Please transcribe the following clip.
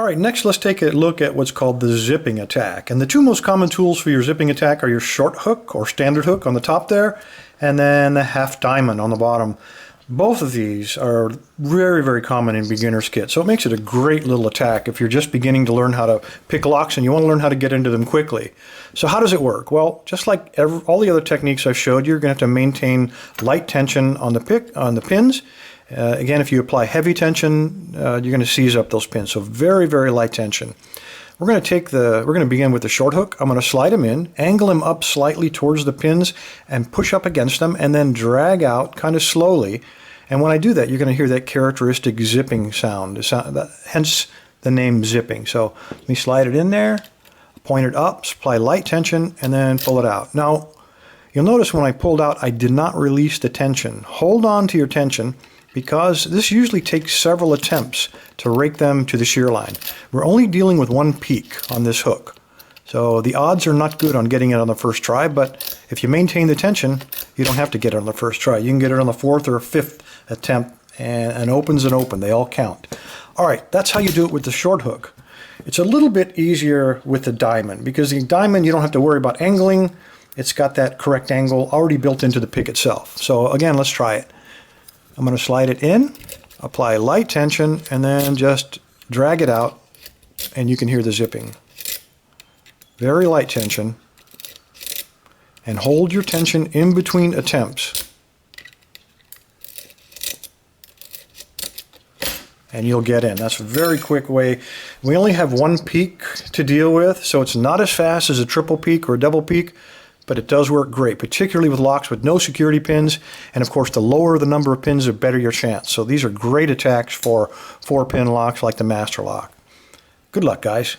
All right, next let's take a look at what's called the zipping attack. And the two most common tools for your zipping attack are your short hook or standard hook on the top there, and then the half diamond on the bottom. Both of these are very, very common in beginner's kits, so it makes it a great little attack if you're just beginning to learn how to pick locks and you want to learn how to get into them quickly. So how does it work? Well, just like all the other techniques I've showed, you're going to have to maintain light tension on the pins. Again, if you apply heavy tension, you're going to seize up those pins. So very, very light tension. We're going to begin with the short hook. I'm going to slide them in, angle them up slightly towards the pins, and push up against them, and then drag out kind of slowly. And when I do that, you're going to hear that characteristic zipping sound, hence the name zipping. So let me slide it in there, point it up, apply light tension, and then pull it out. Now, you'll notice when I pulled out, I did not release the tension. Hold on to your tension, because this usually takes several attempts to rake them to the shear line. We're only dealing with one peak on this hook. So the odds are not good on getting it on the first try, but if you maintain the tension, you don't have to get it on the first try. You can get it on the fourth or fifth attempt, and an open's an open. They all count. All right, that's how you do it with the short hook. It's a little bit easier with the diamond, because the diamond you don't have to worry about angling. It's got that correct angle already built into the pick itself. So again, let's try it. I'm going to slide it in, apply light tension, and then just drag it out, and you can hear the zipping. Very light tension, and hold your tension in between attempts, and you'll get in. That's a very quick way. We only have one peak to deal with, so it's not as fast as a triple peak or a double peak, but it does work great, particularly with locks with no security pins. And of course, the lower the number of pins, the better your chance. So these are great attacks for 4-pin locks like the master lock. Good luck, guys.